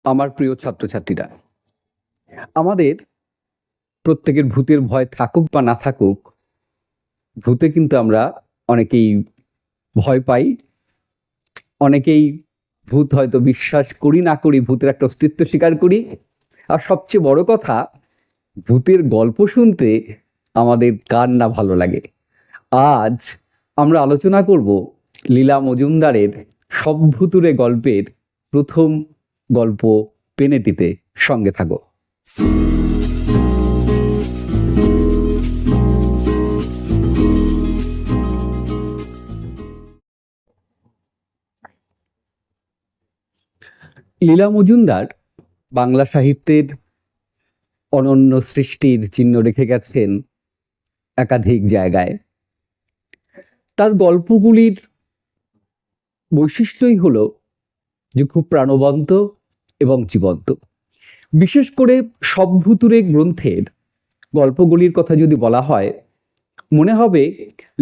আমার প্রিয় ছাত্রছাত্রীরা, আমাদের প্রত্যেকের ভূতের ভয় থাকুক বা না থাকুক, ভূতে কিন্তু আমরা অনেকেই ভয় পাই। অনেকেই ভূত হয়তো বিশ্বাস করি না করি, ভূতের একটা অস্তিত্ব স্বীকার করি। আর সবচেয়ে বড় কথা, ভূতের গল্প শুনতে আমাদের কার না ভালো লাগে। আজ আমরা আলোচনা করব লীলা মজুমদারের সব ভুতুড়ে গল্পের প্রথম গল্প পেনেটিতে। সঙ্গে থাকো। লীলা মজুমদার বাংলা সাহিত্যের অনন্য সৃষ্টির চিহ্ন রেখে গেছেন একাধিক জায়গায়। তার গল্পগুলির বৈশিষ্ট্যই হলো যে খুব প্রাণবন্ত এবং জীবন্ত। বিশেষ করে সব ভুতুড়ে গ্রন্থের গল্পগুলির কথা যদি বলা হয়, মনে হবে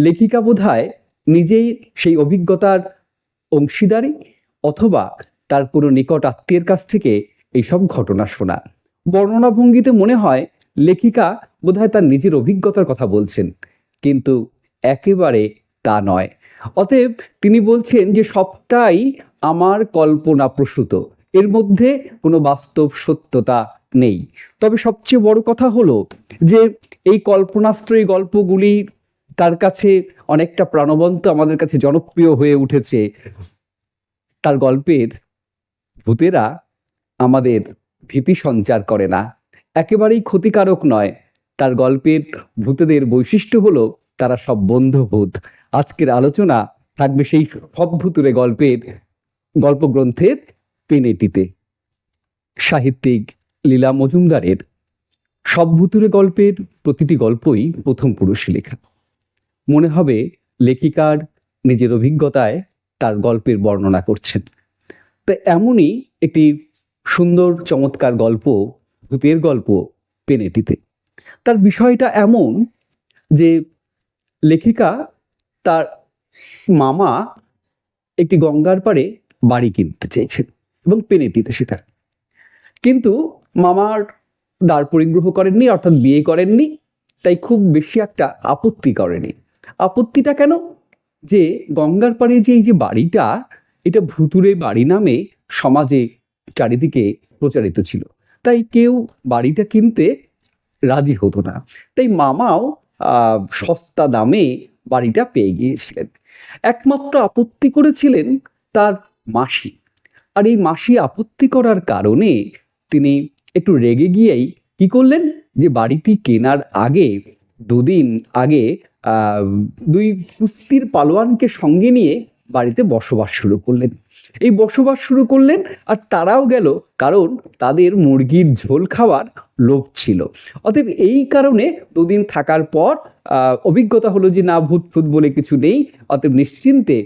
লেখিকা বোধহয় নিজেই সেই অভিজ্ঞতার অংশীদারি, অথবা তার কোনো নিকট আত্মীয়ের কাছ থেকে এইসব ঘটনা শোনা। বর্ণনা ভঙ্গিতে মনে হয় লেখিকা বোধহয় তার নিজের অভিজ্ঞতার কথা বলছেন, কিন্তু একেবারে তা নয়। অতএব তিনি বলছেন যে সবটাই আমার কল্পনা প্রসূত, এর মধ্যে কোনো বাস্তব সত্যতা নেই। তবে সবচেয়ে বড় কথা হলো যে এই কল্পনাশ্রয়ী গল্পগুলি তার কাছে অনেকটা প্রাণবন্ত, আমাদের কাছে জনপ্রিয় হয়ে উঠেছে। তার গল্পের ভূতেরা আমাদের ভীতি সঞ্চার করে না, একেবারেই ক্ষতিকারক নয়। তার গল্পের ভূতেদের বৈশিষ্ট্য হলো তারা সব বন্ধুভূত। আজকের আলোচনা থাকবে সেই সব ভুতুড়ে গল্পের গল্পগ্রন্থের পেনেটিতে। সাহিত্যিক লীলা মজুমদারের সব ভুতুড়ে গল্পের প্রতিটি গল্পই প্রথম পুরুষে লেখা। মনে হবে লেখিকার নিজের অভিজ্ঞতায় তার গল্পের বর্ণনা করছেন। তো এমনই একটি সুন্দর চমৎকার গল্প, ভূতের গল্প পেনেটিতে। তার বিষয়টা এমন যে লেখিকা, তার মামা একটি গঙ্গার পাড়ে বাড়ি কিনতে চেয়েছেন এবং পেনেটিতে সেটা, কিন্তু মামার দ্বার পরিগ্রহ করেননি, অর্থাৎ বিয়ে করেননি, তাই খুব বেশি একটা আপত্তি করেনি। আপত্তিটা কেন? যে গঙ্গার পাড়ে যে এই যে বাড়িটা, এটা ভুতুড়ে বাড়ি নামে সমাজে চারিদিকে প্রচারিত ছিল, তাই কেউ বাড়িটা কিনতে রাজি হতো না। তাই মামাও সস্তা দামে বাড়িটা পেয়ে গিয়েছিলেন। একমাত্র আপত্তি করেছিলেন তার মাসি। আর এই মাসি আপত্তি করার কারণে তিনি একটু রেগে গিয়েই কি করলেন, যে বাড়িটি কেনার আগে 2 দিন আগে দুই কুস্তির পালোয়ানকে সঙ্গে নিয়ে বাড়িতে বসবাস শুরু করলেন। এই বসবাস শুরু করলেন আর তারাও গেল, কারণ তাদের মুরগির ঝোল খাওয়ার লোভ ছিল। অতএব এই কারণে 2 দিন থাকার পর অভিজ্ঞতা হলো যে না, ভূত ফুত বলে কিছু নেই। অতএব নিশ্চিন্তে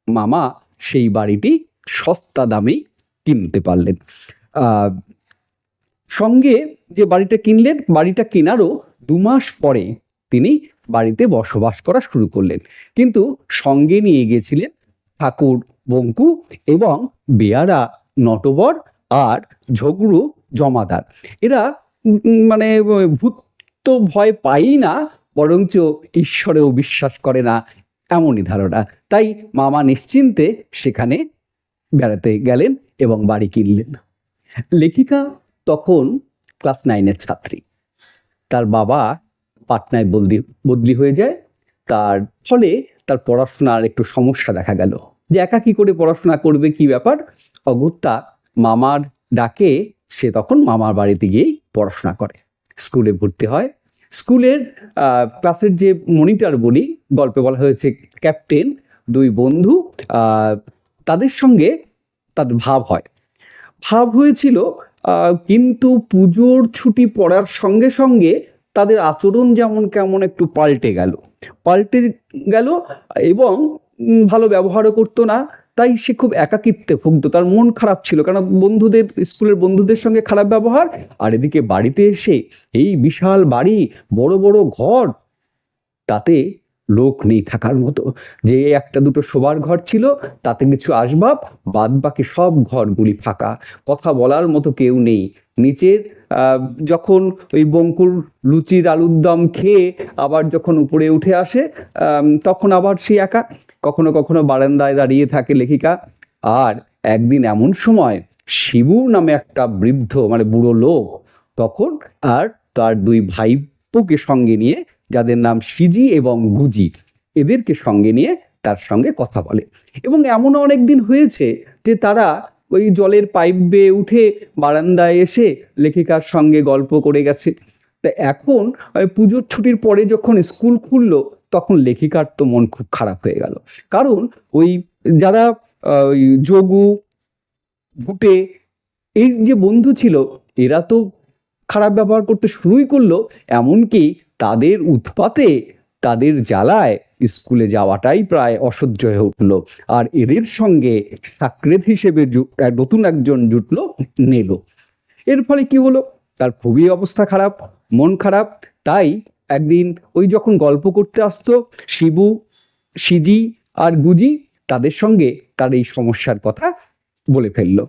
মামা সেই বাড়িটি সস্তা দামে কিনতে পারলেন। সঙ্গে যে বাড়িটা কিনলেন, বাড়িটা কেনারও 2 মাস পরে তিনি বাড়িতে বসবাস করা শুরু করলেন। কিন্তু সঙ্গে নিয়ে গিয়েছিলেন ঠাকুর বঙ্কু এবং বেয়ারা নটবর আর ঝগড়ু জমাদার। এরা মানে ভূত তো ভয় পাই না, বরঞ্চ ঈশ্বরেও বিশ্বাস করে না, এমনই ধারণা। তাই মামা নিশ্চিন্তে সেখানে বেড়াতে গেলেন এবং বাড়ি কিনলেন। লেখিকা তখন ক্লাস 9-এর ছাত্রী। তার বাবা পাটনায় বদলি হয়ে যায়। তার ফলে তার পড়াশোনার একটু সমস্যা দেখা গেল, যে একা কি করে পড়াশোনা করবে, কি ব্যাপার। অগত্যা মামার ডাকে সে তখন মামার বাড়িতে গিয়েই পড়াশোনা করে, স্কুলে ভর্তি হয়। স্কুলের ক্লাসের যে মনিটর বলি, গল্পে বলা হয়েছে ক্যাপ্টেন, 2 বন্ধু, তাদের সঙ্গে তার ভাব হয়েছিল। কিন্তু পুজোর ছুটি পড়ার সঙ্গে সঙ্গে তাদের আচরণ যেমন কেমন একটু পাল্টে গেল এবং ভালো ব্যবহারও করতো না। তাই সে খুব একাকিত্বে ভুগত, তার মন খারাপ ছিল, কারণ স্কুলের বন্ধুদের সঙ্গে খারাপ ব্যবহার, আর এদিকে বাড়িতে এসে এই বিশাল বাড়ি, বড় বড় ঘর, তাতে লোক নেই থাকার মতো। যে একটা দুটো শোবার ঘর ছিল, তাতে কিছু আসবাব, বাদ বাকি সব ঘরগুলি ফাঁকা, কথা বলার মতো কেউ নেই। নিচের যখন ওই বঙ্কুর লুচির আলুর দম খেয়ে আবার যখন উপরে উঠে আসে, তখন আবার সে একা। কখনো কখনো বারান্দায় দাঁড়িয়ে থাকে লেখিকা। আর একদিন এমন সময় শিবু নামে একটা বৃদ্ধ মানে বুড়ো লোক তখন আর তার দুই ভাইপোকে সঙ্গে নিয়ে, যাদের নাম সিজি এবং গুজি, এদেরকে সঙ্গে নিয়ে তার সঙ্গে কথা বলে। এবং এমনও অনেক দিন হয়েছে যে তারা ওই জলের পাইপ বেয়ে উঠে বারান্দায় এসে লেখিকার সঙ্গে গল্প করে গেছে। তা এখন পুজোর ছুটির পরে যখন স্কুল খুললো, তখন লেখিকার তো মন খুব খারাপ হয়ে গেল। কারণ ওই যারা ওই যোগু, ভুটে, এই যে বন্ধু ছিল, এরা তো খারাপ ব্যবহার করতে শুরুই করলো। এমনকি তাদের উৎপাতে, তাদের জ্বালায় স্কুলে যাওয়াটাই প্রায় অসহ্য হয়ে উঠলো। আর এদের সঙ্গে সাকরেত হিসেবে নতুন একজন জুটলো, নেলো। এর ফলে কি হলো, তার খুবই অবস্থা খারাপ, মন খারাপ। তাই একদিন ওই যখন গল্প করতে আসতো শিবু, সিজি আর গুজি, তাদের সঙ্গে তার এই সমস্যার কথা বলে ফেললো।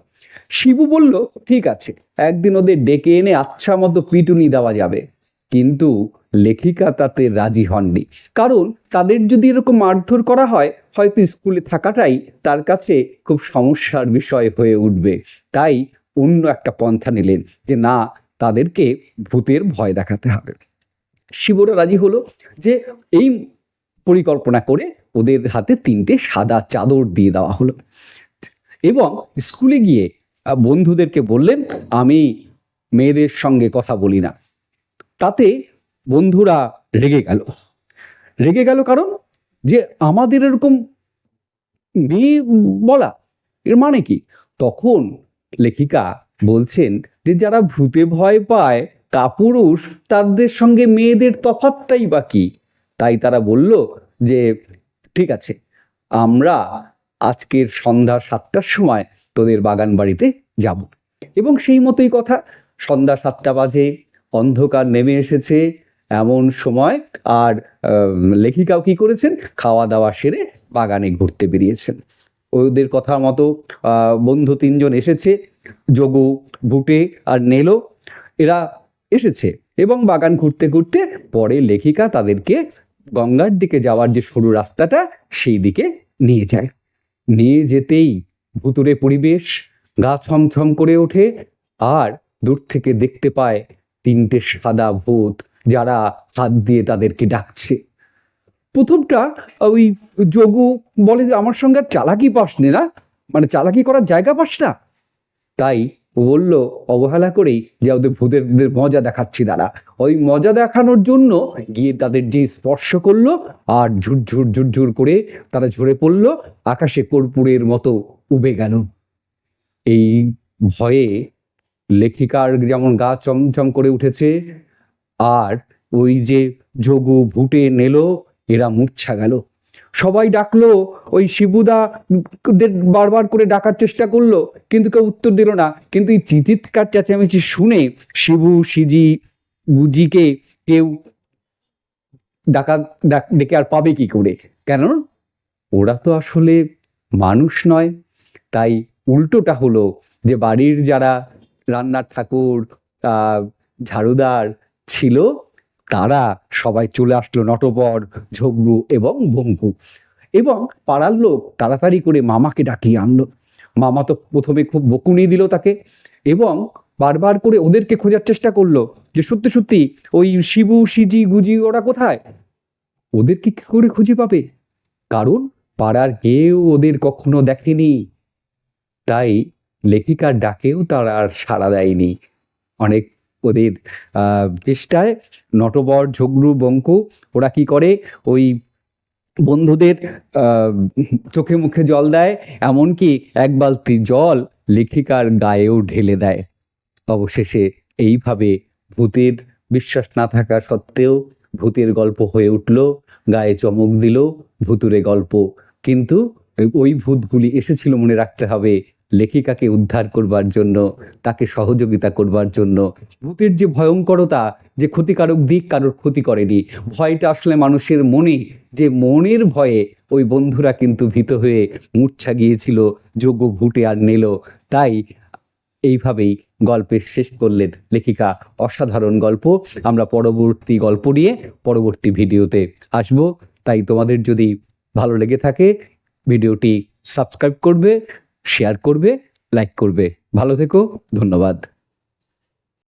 শিবু বলল, ঠিক আছে, একদিন ওদের ডেকে এনে আচ্ছা মতো পিটুনি দেওয়া যাবে। কিন্তু লেখিকা তাতে রাজি হননি। কারণ তাদের যদি এরকম মারধর করা হয়, হয়তো স্কুলে থাকাটাই তার কাছে খুব সমস্যার বিষয় হয়ে উঠবে। তাই অন্য একটা পন্থা নিলেন যে না, তাদেরকে ভূতের ভয় দেখাতে হবে। শিবরা রাজি হলো যে এই পরিকল্পনা করে ওদের হাতে 3টে সাদা চাদর দিয়ে দেওয়া হলো। এবং স্কুলে গিয়ে বন্ধুদেরকে বললেন, আমি মেয়েদের সঙ্গে কথা বলি না। তাতে বন্ধুরা রেগে গেল কারণ যে আমাদের এরকম মেয়ে বলা, এর মানে কি? তখন লেখিকা বলছেন যে যারা ভূতে ভয় পায়, কাপুরুষ, তাদের সঙ্গে মেয়েদের তফাৎটাই বা কি? তাই তারা বলল যে ঠিক আছে, আমরা আজকের সন্ধ্যা 7টার সময় তোদের বাগান বাড়িতে যাব। এবং সেই মতোই কথা, সন্ধ্যা 7টা বাজে, অন্ধকার নেমে এসেছে এমন সময়। আর লেখিকাও কি করেছেন, খাওয়া দাওয়া সেরে বাগানে ঘুরতে বেরিয়েছেন। ওদের কথা মতো বন্ধু 3জন এসেছে, যোগু, ভুটে আর নেলো, এরা এসেছে। এবং বাগান ঘুরতে ঘুরতে পরে লেখিকা তাদেরকে গঙ্গার দিকে যাওয়ার যে সরু রাস্তাটা, সেই দিকে নিয়ে যায়। নিয়ে যেতেই ভুতুরে পরিবেশ, গা ছমছম করে ওঠে। আর দূর থেকে দেখতে পায় 3টে সাদা ভূত, যারা হাত দিয়ে তাদেরকে ডাকছে। প্রথমটা ওই যোগু বলে যে আমার সঙ্গে আর চালাকি পাস না, মানে চালাকি করার জায়গা পাস না। তাই ও বলল অবহেলা করেই যে ওদের ভূতের মজা দেখাচ্ছি দাঁড়া। ওই মজা দেখানোর জন্য গিয়ে তাদের যে স্পর্শ করলো, আর ঝুরঝুর ঝুরঝুর করে তারা ঝরে পড়লো, আকাশে কর্পূরের মতো উবে গেল। এই ভয়ে লেখিকার যেমন গা চমচম করে উঠেছে, আর ওই যে যোগু, ভুটে, নেলো, এরা মূর্ছা গেল। সবাই ডাকলো, ওই শিবুদা বারবার করে ডাকার চেষ্টা করলো, কিন্তু কেউ উত্তর দিল না। কিন্তু এই চিৎকার চেঁচামেচি শুনে শিবু, সিজি, গুজিকে কেউ ডেকে আর পাবে কি করে? কেন, ওরা তো আসলে মানুষ নয়। তাই উল্টোটা হলো যে বাড়ির যারা রান্নার ঠাকুর, ঝাড়ুদার ছিল, তারা সবাই চলে আসলো, নটবর, ঝগড়ু এবং বঙ্কু। এবং পাড়ার লোক তাড়াতাড়ি করে মামাকে ডাকিয়ে আনলো। মামা তো প্রথমে খুব বকুনি দিল তাকে, এবং বারবার করে ওদেরকে খোঁজার চেষ্টা করলো যে সত্যি সত্যি ওই শিবু, সিজি, গুজি ওরা কোথায়। ওদেরকে কি করে খুঁজে পাবে? কারণ পাড়ার কেউ ওদের কখনো দেখেনি। তাই লেখিকার ডাকেও তারা আর সাড়া দেয়নি। অনেক ওদের চেষ্টায় নটবর, ঝগড়ু, বঙ্কু ওরা কি করে, ওই বন্ধুদের চোখে মুখে জল দেয়, এমনকি 1 বালতি জল লেখিকার গায়েও ঢেলে দেয়। অবশেষে এইভাবে ভূতের বিশ্বাস না থাকা সত্ত্বেও ভূতের গল্প হয়ে উঠল, গায়ে চমক দিল ভুতুরে গল্প। কিন্তু ওই ভূতগুলি এসেছিল, মনে রাখতে হবে, লেখিকাকে উদ্ধার করবার জন্য, তাকে সহযোগিতা করবার জন্য। ভূতের যে ভয়ঙ্করতা, যে ক্ষতিকারক দিক কারোর ক্ষতি করেনি, ভয়টা আসলে মানুষের মনে, যে মনের ভয়ে ওই বন্ধুরা কিন্তু ভীত হয়ে মূর্ছা গিয়েছিল, যোগ্য ভূতে আর নিল। তাই এইভাবেই গল্পের শেষ করলেন লেখিকা। অসাধারণ গল্প। আমরা পরবর্তী গল্প নিয়ে পরবর্তী ভিডিওতে আসব। তাই তোমাদের যদি ভালো লেগে থাকে ভিডিওটি সাবস্ক্রাইব করবে, শেয়ার করবে, লাইক করবে। ভালো থেকো, ধন্যবাদ।